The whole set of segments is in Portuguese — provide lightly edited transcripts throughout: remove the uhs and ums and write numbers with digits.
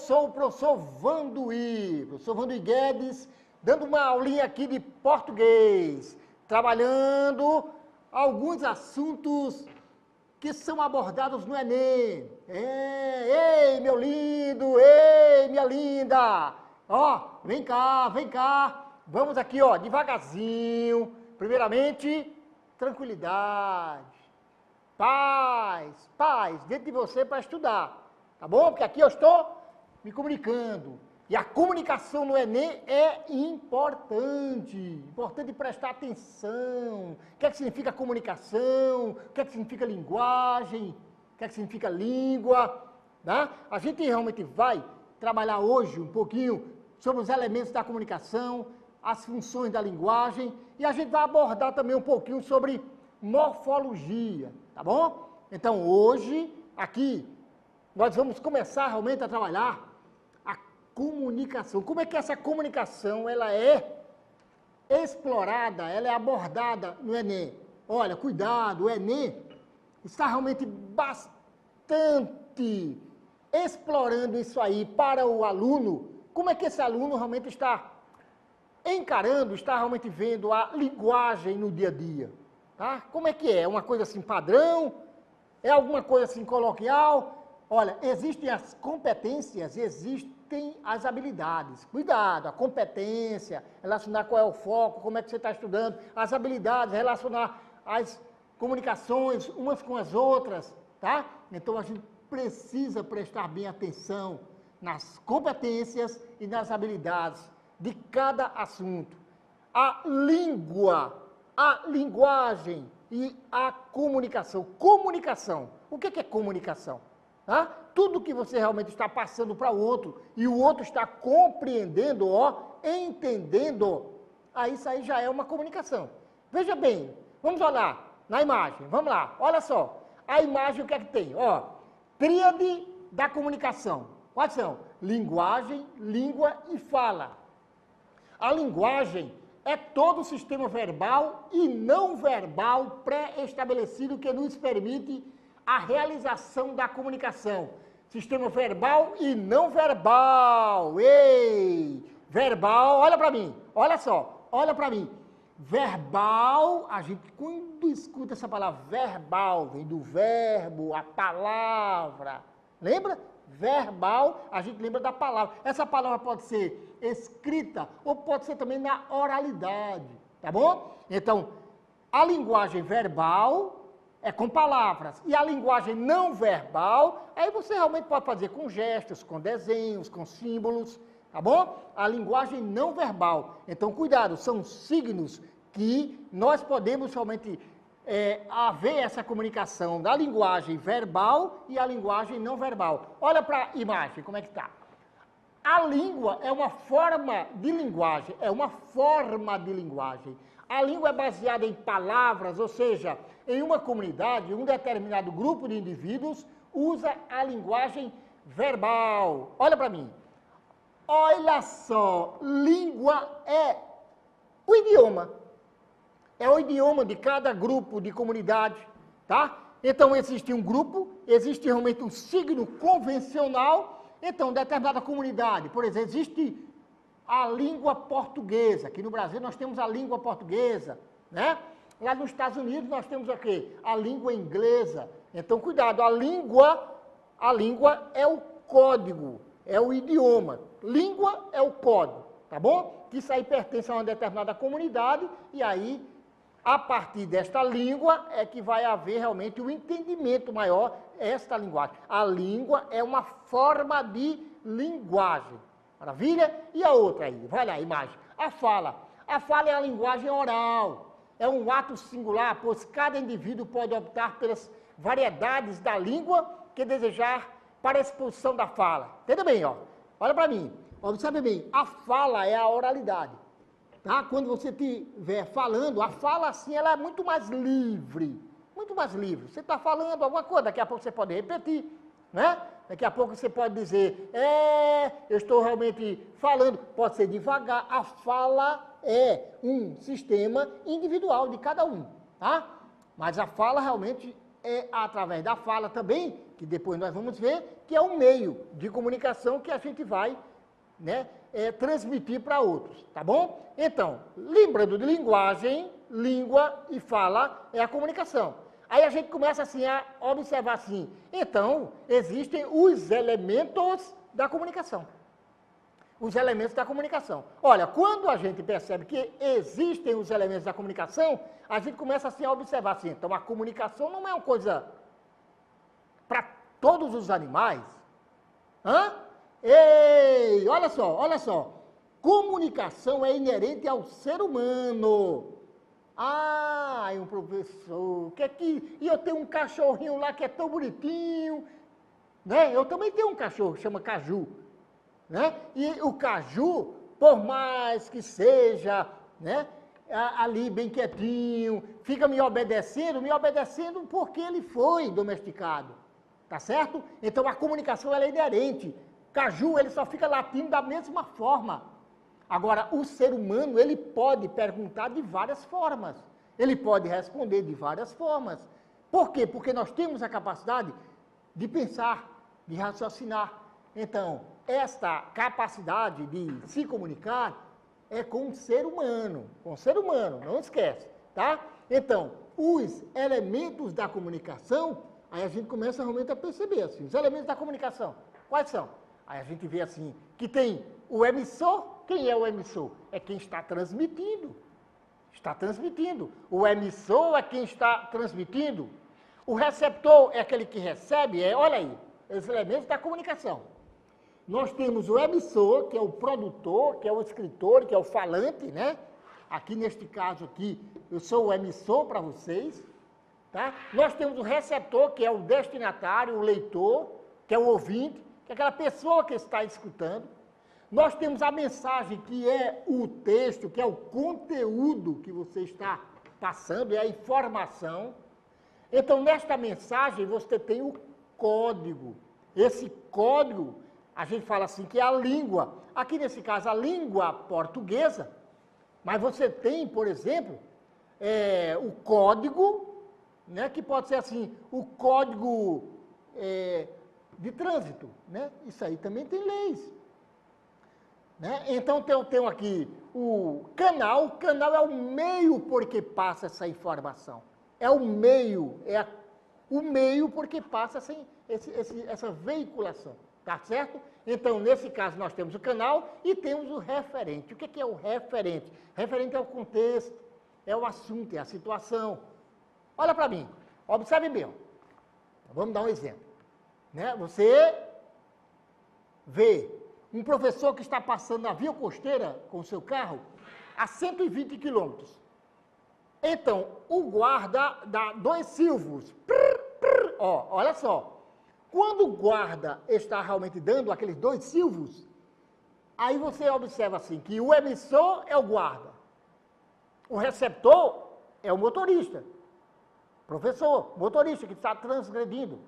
sou o professor Vanduí Guedes, dando uma aulinha aqui de português, trabalhando alguns assuntos que são abordados no Enem. Ei, meu lindo, ei, minha linda. Ó, vem cá. Vamos aqui, ó, devagarzinho. Primeiramente, tranquilidade. Paz dentro de você para estudar, tá bom? Porque aqui eu estou me comunicando. E a comunicação no Enem é importante prestar atenção. O que é que significa comunicação? O que é que significa linguagem? O que é que significa língua? Tá? A gente realmente vai trabalhar hoje um pouquinho sobre os elementos da comunicação, as funções da linguagem, e a gente vai abordar também um pouquinho sobre morfologia, tá bom? Então hoje, aqui, nós vamos começar realmente a trabalhar a comunicação. Como é que essa comunicação, ela é explorada, ela é abordada no Enem? Olha, cuidado, o Enem está realmente bastante explorando isso aí para o aluno. Como é que esse aluno realmente está encarando, está realmente vendo a linguagem no dia a dia? Tá? Como é que é? É uma coisa assim padrão? É alguma coisa assim coloquial? Olha, existem as competências, existem as habilidades. Cuidado, a competência, relacionar qual é o foco, como é que você está estudando, as habilidades, relacionar as comunicações umas com as outras, tá? Então a gente precisa prestar bem atenção nas competências e nas habilidades de cada assunto. A língua, a linguagem e a comunicação. Comunicação. O que é comunicação? Tá? Tudo que você realmente está passando para o outro e o outro está compreendendo, ó, entendendo, aí isso aí já é uma comunicação. Veja bem, vamos olhar na imagem, vamos lá, olha só. A imagem o que é que tem? Ó, tríade da comunicação. Quais são? Linguagem, língua e fala. A linguagem é todo o sistema verbal e não verbal pré-estabelecido que nos permite a realização da comunicação. Sistema verbal e não verbal. Ei! Verbal, olha para mim, olha só, olha para mim. Verbal, a gente quando escuta essa palavra verbal, vem do verbo, a palavra. Lembra? Verbal, a gente lembra da palavra. Essa palavra pode ser escrita ou pode ser também na oralidade, tá bom? Então, a linguagem verbal é com palavras. E a linguagem não verbal, aí você realmente pode fazer com gestos, com desenhos, com símbolos, tá bom? A linguagem não verbal. Então, cuidado, são signos que nós podemos realmente haver essa comunicação da linguagem verbal e a linguagem não verbal. Olha para a imagem, como é que está. A língua é uma forma de linguagem, A língua é baseada em palavras, ou seja, em uma comunidade, um determinado grupo de indivíduos usa a linguagem verbal. Olha para mim. Olha só, língua é o idioma. É o idioma de cada grupo de comunidade, tá? Então existe um grupo, existe realmente um signo convencional. Então, determinada comunidade, por exemplo, existe a língua portuguesa. Aqui no Brasil nós temos a língua portuguesa, né? Lá nos Estados Unidos nós temos o quê? A língua inglesa. Então, cuidado, a língua é o código, é o idioma. Língua é o código, tá bom? Que isso aí pertence a uma determinada comunidade e aí, a partir desta língua, é que vai haver realmente um entendimento maior esta linguagem. A língua é uma forma de linguagem. Maravilha? E a outra aí? Vai lá, a imagem. A fala. A fala é a linguagem oral. É um ato singular, pois cada indivíduo pode optar pelas variedades da língua que desejar para a exposição da fala. Entenda bem, ó. Olha para mim. Observe bem. A fala é a oralidade. Tá? Quando você estiver falando, a fala assim, ela é muito mais livre. Muito mais livre. Você está falando alguma coisa, daqui a pouco você pode repetir, né? Daqui a pouco você pode dizer, eu estou realmente falando, pode ser devagar. A fala é um sistema individual de cada um, tá? Mas a fala realmente é através da fala também, que depois nós vamos ver, que é um meio de comunicação que a gente vai, né, transmitir para outros, tá bom? Então, lembrando de linguagem, língua e fala é a comunicação. Aí a gente começa assim a observar assim, então, existem os elementos da comunicação. Os elementos da comunicação. Olha, quando a gente percebe que existem os elementos da comunicação, a gente começa assim a observar assim, então a comunicação não é uma coisa para todos os animais. Hã? Ei, olha só. Comunicação é inerente ao ser humano. Ah, um professor, e eu tenho um cachorrinho lá que é tão bonitinho, né? Eu também tenho um cachorro, chama Caju, né? E o Caju, por mais que seja, né, ali bem quietinho, fica me obedecendo porque ele foi domesticado, tá certo? Então a comunicação ela é inerente. Caju, ele só fica latindo da mesma forma. Agora, o ser humano, ele pode perguntar de várias formas. Ele pode responder de várias formas. Por quê? Porque nós temos a capacidade de pensar, de raciocinar. Então, esta capacidade de se comunicar é com o ser humano. Com o ser humano, não esquece, tá? Então, os elementos da comunicação, aí a gente começa realmente a perceber, assim, os elementos da comunicação, quais são? Aí a gente vê assim, que tem o emissor. Quem é o emissor? É quem está transmitindo. Está transmitindo. O emissor é quem está transmitindo. O receptor é aquele que recebe. Olha aí, os elementos da comunicação. Nós temos o emissor, que é o produtor, que é o escritor, que é o falante, né? Aqui neste caso aqui, eu sou o emissor para vocês. Tá? Nós temos o receptor, que é o destinatário, o leitor, que é o ouvinte, que é aquela pessoa que está escutando. Nós temos a mensagem, que é o texto, que é o conteúdo que você está passando, é a informação. Então, nesta mensagem, você tem o código. Esse código, a gente fala assim, que é a língua. Aqui, nesse caso, a língua portuguesa. Mas você tem, por exemplo, o código, né, que pode ser assim, o código de trânsito. Né? Isso aí também tem leis. Né? Então, eu tenho aqui o canal é o meio por que passa essa informação. É o meio, o meio por que passa essa veiculação, tá certo? Então, nesse caso, nós temos o canal e temos o referente. O que é o referente? Referente é o contexto, é o assunto, é a situação. Olha para mim, observe bem. Vamos dar um exemplo. Né? Você vê um professor que está passando na via costeira com o seu carro a 120 quilômetros. Então, o guarda dá 2 silvos. Olha só. Quando o guarda está realmente dando aqueles 2 silvos, aí você observa assim, que o emissor é o guarda. O receptor é o motorista. Professor, motorista que está transgredindo.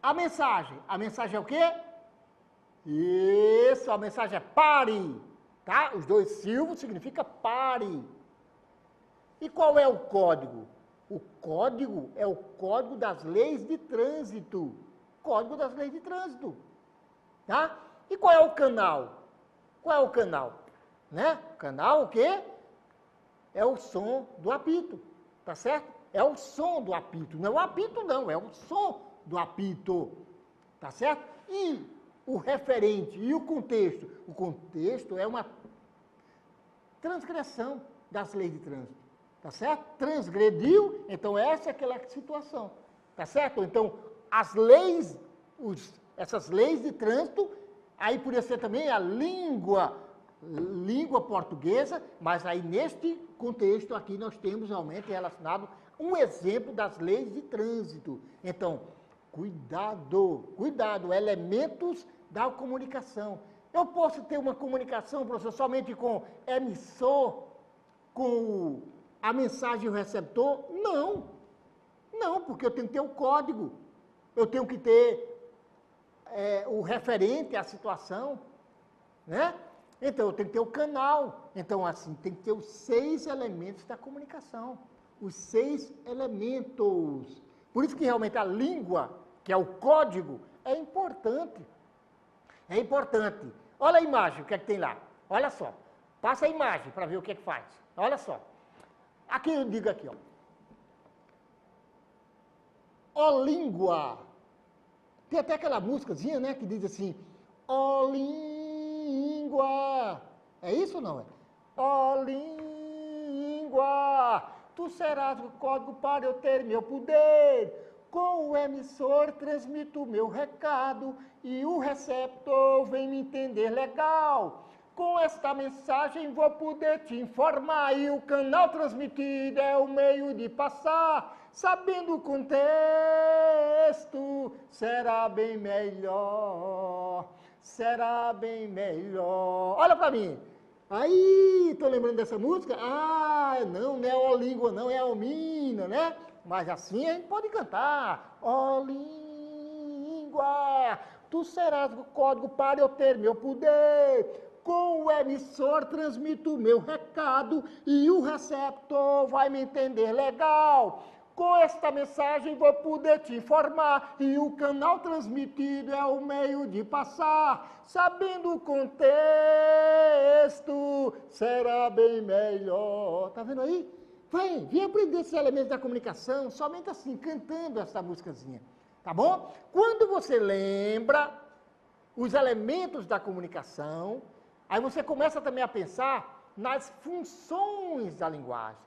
A mensagem é o quê? Isso, a mensagem é pare, tá? Os 2 silvos significa pare. E qual é o código? O código é o código das leis de trânsito. Código das leis de trânsito, tá? E qual é o canal? Qual é o canal? Né? O canal o quê? É o som do apito, tá certo? É o som do apito, não é o apito não, é o som do apito, tá certo? E o referente e o contexto. O contexto é uma transgressão das leis de trânsito, tá certo? Transgrediu, então essa é aquela situação, tá certo? Então, as leis, essas leis de trânsito, aí poderia ser também a língua portuguesa, mas aí neste contexto aqui nós temos realmente relacionado um exemplo das leis de trânsito. Então, cuidado, elementos da comunicação. Eu posso ter uma comunicação, professor, somente com emissor, com a mensagem e o receptor? Não, porque eu tenho que ter o código, eu tenho que ter o referente à situação, né? Então, eu tenho que ter o canal. Então, assim, tem que ter os 6 elementos da comunicação. os 6 elementos. Por isso que realmente a língua, que é o código, é importante. É importante. Olha a imagem, o que é que tem lá. Olha só. Passa a imagem para ver o que é que faz. Olha só. Aqui eu digo aqui, ó. Ó língua. Tem até aquela músicazinha, né, que diz assim, ó língua. É isso ou não é? Ó língua, tu serás o código para eu ter meu poder. Com o emissor transmito o meu recado e o receptor vem me entender legal. Com esta mensagem vou poder te informar e o canal transmitido é o meio de passar. Sabendo o contexto, será bem melhor, será bem melhor. Olha para mim. Aí, tô lembrando dessa música? Ah, não é ó língua, não, é Almina, né? Mas assim a gente pode cantar. Ó língua, tu serás o código para eu ter meu poder. Com o emissor transmito o meu recado e o receptor vai me entender legal. Com esta mensagem vou poder te informar e o canal transmitido é o meio de passar. Sabendo o contexto, será bem melhor. Tá vendo aí? Vem aprender esses elementos da comunicação, somente assim, cantando essa músicazinha. Tá bom? Quando você lembra os elementos da comunicação, aí você começa também a pensar nas funções da linguagem.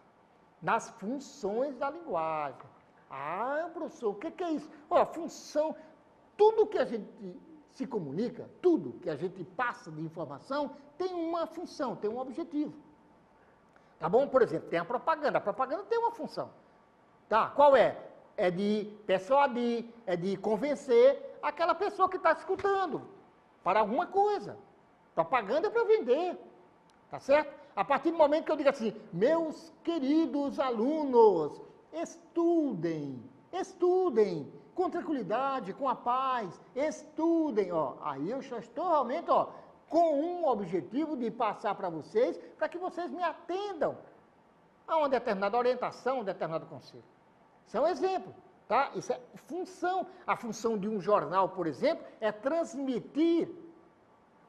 Nas funções da linguagem. Ah, professor, o que é isso? Ó, função, tudo que a gente se comunica, tudo que a gente passa de informação, tem uma função, tem um objetivo. Tá bom? Por exemplo, tem a propaganda tem uma função. Tá? Qual é? É de persuadir, é de convencer aquela pessoa que está escutando para alguma coisa. Propaganda é para vender. Tá certo? A partir do momento que eu digo assim, meus queridos alunos, estudem, com tranquilidade, com a paz, estudem, ó. Aí eu já estou realmente, ó, com um objetivo de passar para vocês, para que vocês me atendam a uma determinada orientação, um determinado conselho. Isso é um exemplo, tá? Isso é função. A função de um jornal, por exemplo, é transmitir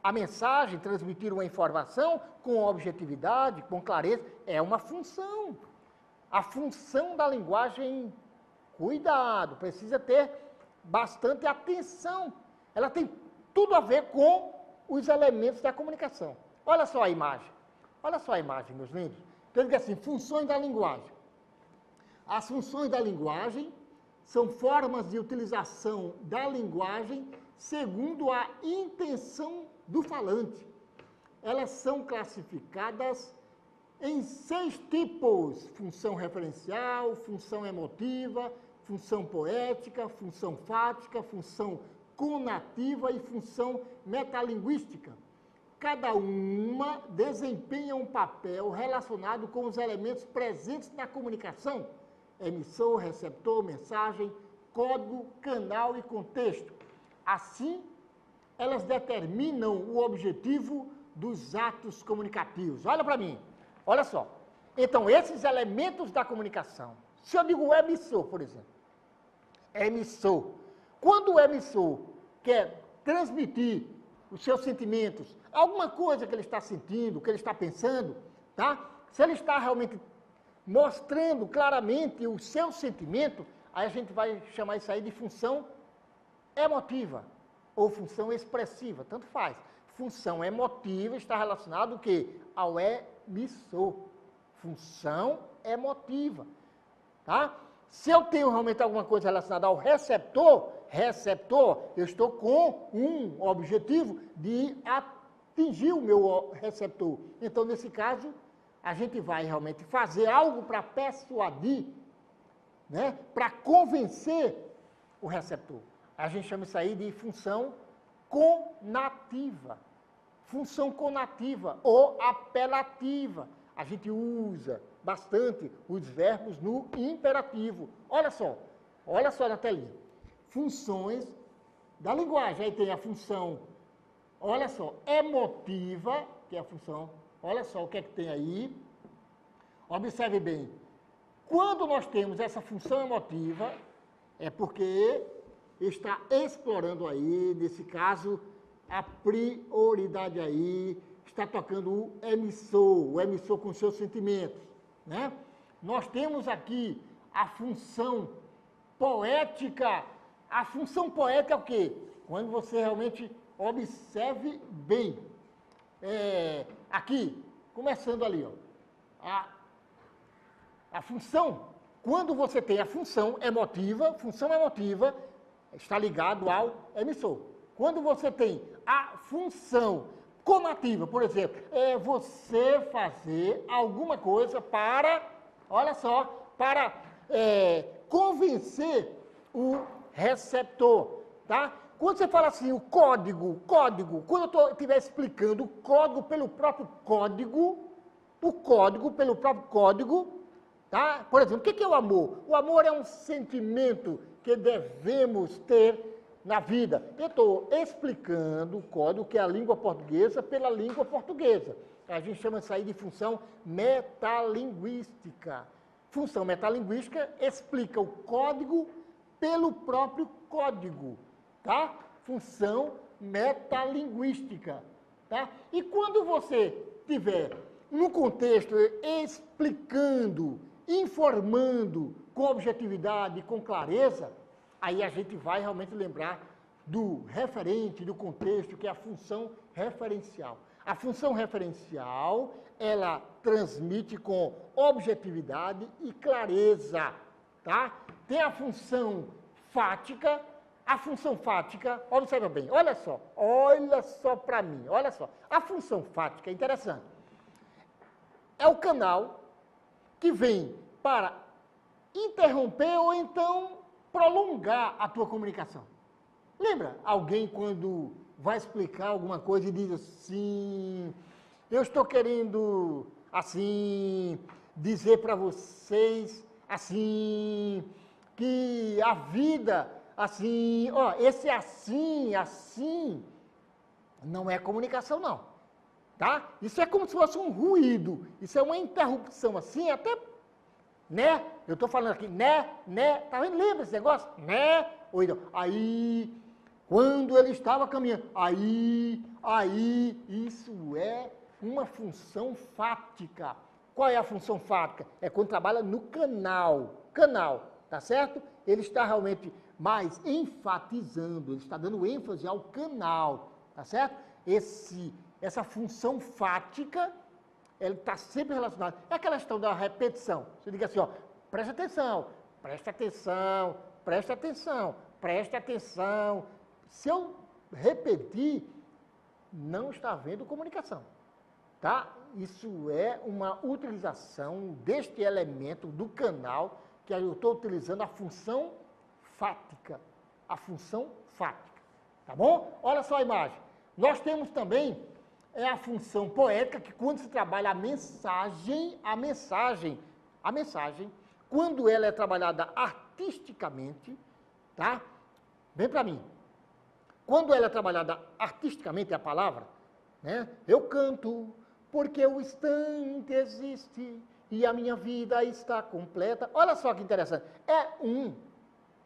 a mensagem, transmitir uma informação com objetividade, com clareza, é uma função. A função da linguagem, cuidado, precisa ter bastante atenção. Ela tem tudo a ver com os elementos da comunicação. Olha só a imagem. Olha só a imagem, meus lindos. Então, diz assim, funções da linguagem. As funções da linguagem são formas de utilização da linguagem segundo a intenção do falante. Elas são classificadas em 6 tipos: função referencial, função emotiva, função poética, função fática, função conativa e função metalinguística. Cada uma desempenha um papel relacionado com os elementos presentes na comunicação: emissor, receptor, mensagem, código, canal e contexto. Assim, elas determinam o objetivo dos atos comunicativos. Olha para mim, olha só. Então, esses elementos da comunicação, se eu digo emissor, por exemplo, emissor. Quando o emissor quer transmitir os seus sentimentos, alguma coisa que ele está sentindo, que ele está pensando, tá? Se ele está realmente mostrando claramente o seu sentimento, aí a gente vai chamar isso aí de função emotiva ou função expressiva, tanto faz. Função emotiva está relacionado o quê? Ao emissor. Função emotiva, tá? Se eu tenho realmente alguma coisa relacionada ao receptor, eu estou com um objetivo de atingir o meu receptor. Então, nesse caso, a gente vai realmente fazer algo para persuadir, né? Para convencer o receptor. A gente chama isso aí de função conativa. Função conativa ou apelativa. A gente usa bastante os verbos no imperativo. Olha só na telinha. Funções da linguagem. Aí tem a função, olha só, emotiva, que é a função, olha só o que é que tem aí. Observe bem. Quando nós temos essa função emotiva, é porque está explorando aí, nesse caso, a prioridade aí, está tocando o emissor com seus sentimentos, né? Nós temos aqui a função poética. A função poética é o quê? Quando você realmente observe bem. Aqui, começando ali, ó. A função, quando você tem a função emotiva está ligado ao emissor. Quando você tem a função conativa, por exemplo, é você fazer alguma coisa para, olha só, para convencer o receptor, tá? Quando você fala assim, o código, quando eu estiver explicando o código pelo próprio código, tá? Por exemplo, o que é o amor? O amor é um sentimento que devemos ter na vida. Eu estou explicando o código que é a língua portuguesa pela língua portuguesa. A gente chama isso aí de função metalinguística. Função metalinguística explica o código pelo próprio código, tá? Função metalinguística, tá? E quando você tiver no contexto explicando, informando com objetividade, com clareza, aí a gente vai realmente lembrar do referente, do contexto, que é a função referencial. A função referencial, ela transmite com objetividade e clareza, tá? Tem a função fática. A função fática, observa bem, olha só para mim, olha só. A função fática é interessante. É o canal que vem para interromper ou então prolongar a tua comunicação. Lembra? Alguém quando vai explicar alguma coisa e diz assim, eu estou querendo, assim, dizer para vocês, assim, que a vida, assim, ó, esse assim, não é comunicação não, tá? Isso é como se fosse um ruído, isso é uma interrupção assim, até, né? Eu estou falando aqui, né, tá vendo? Lembra esse negócio? Né? Ou então, aí, quando ele estava caminhando, aí, isso é uma função fática. Qual é a função fática? É quando trabalha no canal, tá certo? Ele está realmente mais enfatizando, ele está dando ênfase ao canal, tá certo? Essa função fática, ela está sempre relacionada. É aquela questão da repetição. Você diga assim, ó, presta atenção, presta atenção, presta atenção, presta atenção. Se eu repetir, não está havendo comunicação, tá? Isso é uma utilização deste elemento do canal, que eu estou utilizando a função fática, tá bom? Olha só a imagem. Nós temos também a função poética, que quando se trabalha a mensagem, quando ela é trabalhada artisticamente, tá? Vem para mim. Quando ela é trabalhada artisticamente, é a palavra, né? Eu canto porque o instante existe e a minha vida está completa. Olha só que interessante. É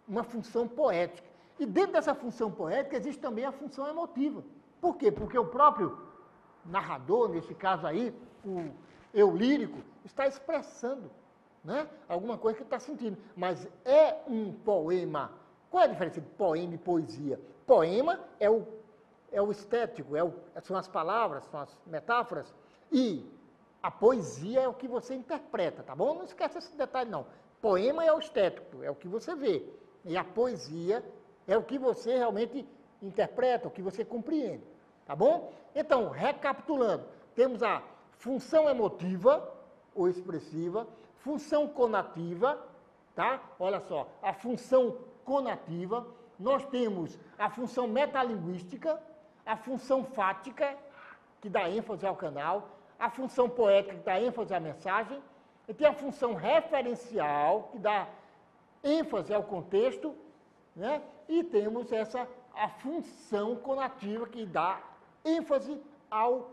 uma função poética. E dentro dessa função poética existe também a função emotiva. Por quê? Porque o próprio narrador, nesse caso aí, o eu lírico, está expressando, né, alguma coisa que está sentindo. Mas é um poema. Qual é a diferença de poema e poesia? Poema é o estético, são as palavras, são as metáforas, e a poesia é o que você interpreta, tá bom? Não esquece esse detalhe, não. Poema é o estético, é o que você vê. E a poesia é o que você realmente interpreta, o que você compreende, tá bom? Então, recapitulando, temos a função emotiva ou expressiva, função conativa, tá? Olha só, a função conativa, nós temos a função metalinguística, a função fática, que dá ênfase ao canal, a função poética, que dá ênfase à mensagem, e tem a função referencial, que dá ênfase ao contexto, né? E temos a função conativa, que dá ênfase ao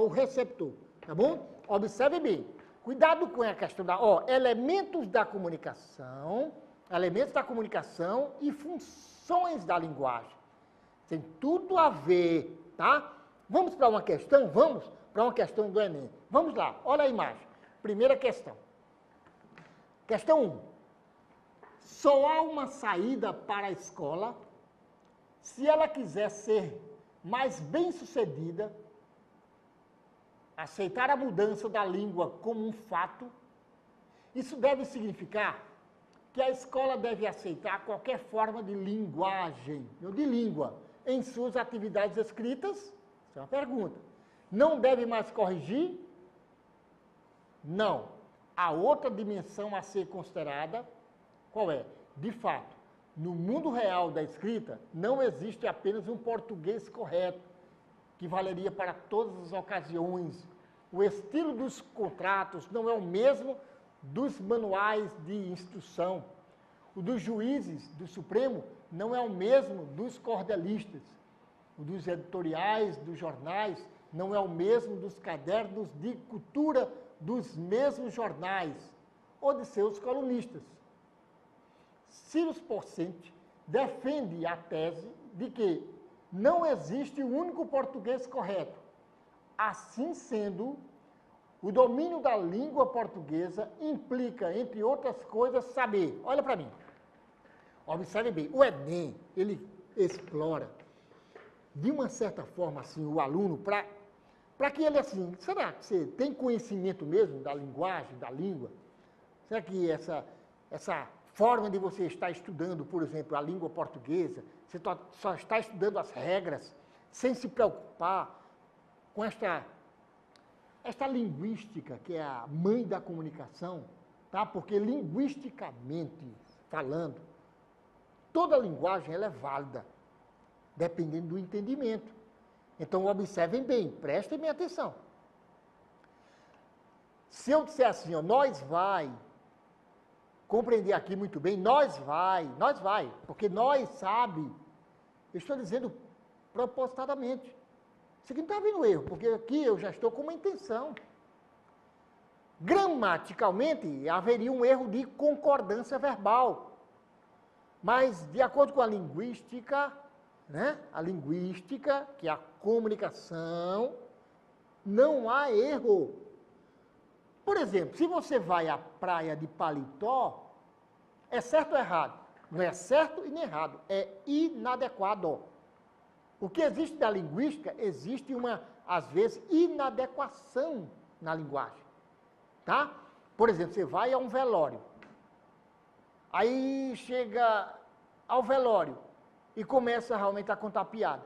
receptor, tá bom? Observe bem, Cuidado com a questão da, elementos da comunicação e funções da linguagem. Tem tudo a ver, tá? Vamos para uma questão? Vamos para uma questão do Enem. Vamos lá, olha a imagem. Primeira questão. Questão 1. Só há uma saída para a escola se ela quiser ser mais bem-sucedida, aceitar a mudança da língua como um fato. Isso deve significar que a escola deve aceitar qualquer forma de linguagem, ou de língua, em suas atividades escritas? Essa é uma pergunta. Não deve mais corrigir? Não. A outra dimensão a ser considerada, qual é? De fato, no mundo real da escrita, não existe apenas um português correto, que valeria para todas as ocasiões. O estilo dos contratos não é o mesmo dos manuais de instrução. O dos juízes do Supremo não é o mesmo dos cordelistas. O dos editoriais dos jornais não é o mesmo dos cadernos de cultura dos mesmos jornais ou de seus colunistas. Cyrus Porcente defende a tese de que não existe um único português correto. Assim sendo, o domínio da língua portuguesa implica, entre outras coisas, saber. Olha para mim. Observe bem, o Enem, ele explora, de uma certa forma, assim, o aluno, para que ele, assim, será que você tem conhecimento mesmo da linguagem, da língua? Será que essa forma de você estar estudando, por exemplo, a língua portuguesa, você só está estudando as regras, sem se preocupar com esta linguística, que é a mãe da comunicação, tá? Porque linguisticamente falando, toda linguagem ela é válida, dependendo do entendimento. Então, observem bem, prestem bem atenção. Se eu disser assim, nós vai, compreender aqui muito bem, nós vai, porque nós sabe, eu estou dizendo propositadamente. Isso aqui não está havendo erro, porque aqui eu já estou com uma intenção. Gramaticalmente, haveria um erro de concordância verbal. Mas, de acordo com a linguística, né? A linguística, que é a comunicação, não há erro. Por exemplo, se você vai à praia de paletó, é certo ou errado? Não é certo e nem errado, é inadequado. O que existe na linguística, existe uma, às vezes, inadequação na linguagem. Tá? Por exemplo, você vai a um velório. Aí chega ao velório e começa realmente a contar piada.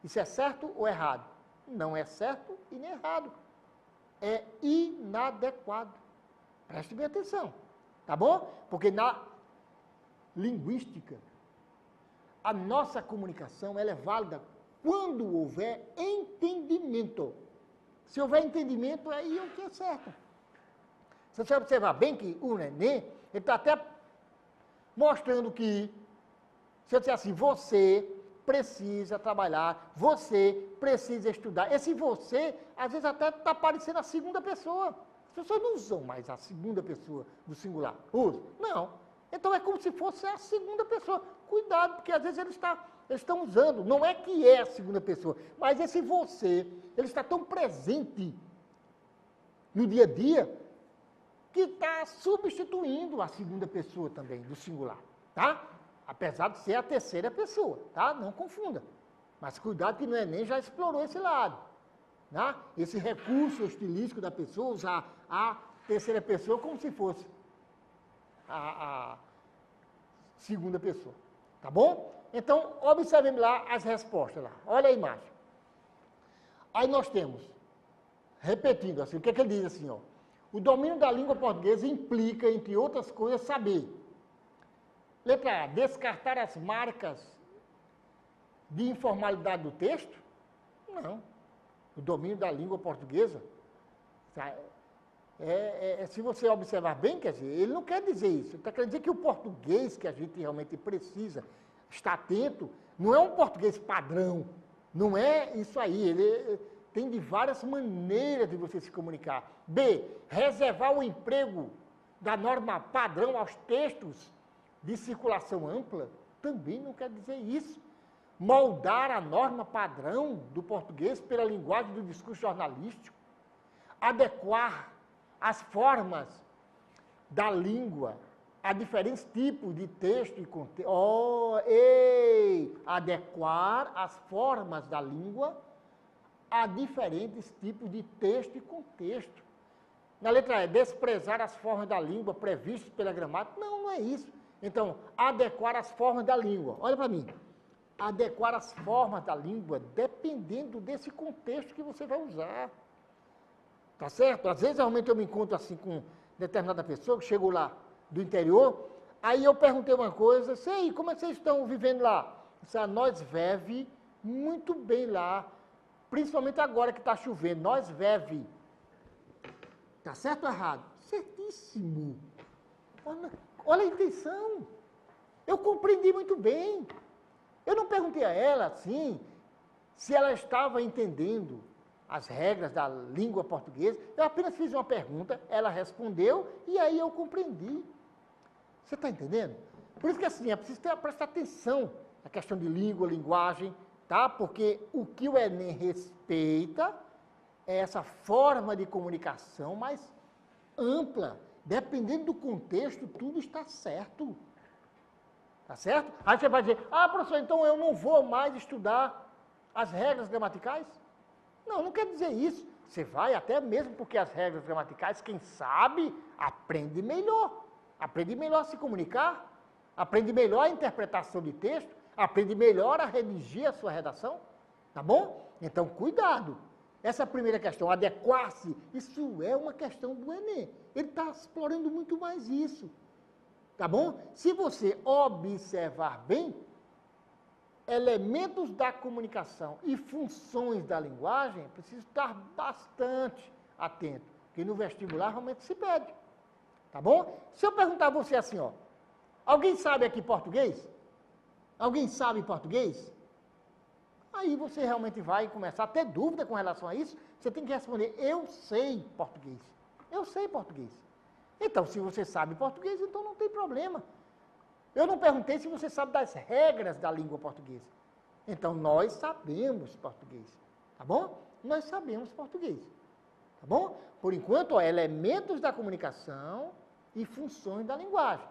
Isso é certo ou errado? Não é certo e nem errado. É inadequado. Preste bem atenção, tá bom? Porque na linguística, a nossa comunicação ela é válida quando houver entendimento. Se houver entendimento, aí é o que é certo. Você vai observar bem que o Enem, ele está até mostrando que, se eu disser assim, você precisa trabalhar, você precisa estudar. Esse você, às vezes até está parecendo a segunda pessoa. As pessoas não usam mais a segunda pessoa do singular. Usam? Não. Então é como se fosse a segunda pessoa. Cuidado, porque às vezes eles estão usando. Não é que é a segunda pessoa, mas esse você, ele está tão presente no dia a dia que está substituindo a segunda pessoa também, do singular, tá? Apesar de ser a terceira pessoa, tá? Não confunda. Mas cuidado que no Enem já explorou esse lado, né? Esse recurso estilístico da pessoa, usar a terceira pessoa como se fosse a segunda pessoa, tá bom? Então, observem lá as respostas lá. Olha a imagem. Aí nós temos, repetindo assim, o que é que ele diz assim, ó? O domínio da língua portuguesa implica, entre outras coisas, saber. Letra A, descartar as marcas de informalidade do texto? Não. O domínio da língua portuguesa, se você observar bem, quer dizer, ele não quer dizer isso. Ele está querendo dizer que o português que a gente realmente precisa estar atento, não é um português padrão. Não é isso aí. tem de várias maneiras de você se comunicar. B, reservar o emprego da norma padrão aos textos de circulação ampla também não quer dizer isso. Moldar a norma padrão do português pela linguagem do discurso jornalístico. Adequar as formas da língua a diferentes tipos de texto e contexto. Adequar as formas da língua a diferentes tipos de texto e contexto. Na letra E, desprezar as formas da língua previstas pela gramática. Não, não é isso. Então, adequar as formas da língua. Olha para mim. Adequar as formas da língua dependendo desse contexto que você vai usar. Tá certo? Às vezes, realmente, eu me encontro assim com determinada pessoa que chegou lá do interior, aí eu perguntei uma coisa, sei, como é que vocês estão vivendo lá? Nós vive muito bem lá, principalmente agora que está chovendo, nós vive. Tá certo ou errado? Certíssimo. Olha a intenção. Eu compreendi muito bem. Eu não perguntei a ela, assim, se ela estava entendendo as regras da língua portuguesa. Eu apenas fiz uma pergunta, ela respondeu e aí eu compreendi. Você está entendendo? Por isso que assim, é preciso prestar atenção na questão de língua, linguagem, tá? Porque o que o Enem respeita é essa forma de comunicação mais ampla. Dependendo do contexto, tudo está certo. Tá certo? Aí você vai dizer, professor, então eu não vou mais estudar as regras gramaticais? Não, não quer dizer isso. Você vai até mesmo porque as regras gramaticais, quem sabe, aprende melhor. Aprende melhor a se comunicar, aprende melhor a interpretação de texto, aprende melhor a redigir a sua redação, tá bom? Então, cuidado. Essa primeira questão, adequar-se, isso é uma questão do Enem. Ele está explorando muito mais isso, tá bom? Se você observar bem, elementos da comunicação e funções da linguagem, precisa estar bastante atento, porque no vestibular realmente se pede. Tá bom? Se eu perguntar a você assim, ó, alguém sabe aqui português? Alguém sabe português? Aí você realmente vai começar a ter dúvida com relação a isso, você tem que responder, eu sei português. Eu sei português. Então, se você sabe português, então não tem problema. Eu não perguntei se você sabe das regras da língua portuguesa. Então, nós sabemos português. Tá bom? Nós sabemos português. Tá bom? Por enquanto, elementos da comunicação e funções da linguagem.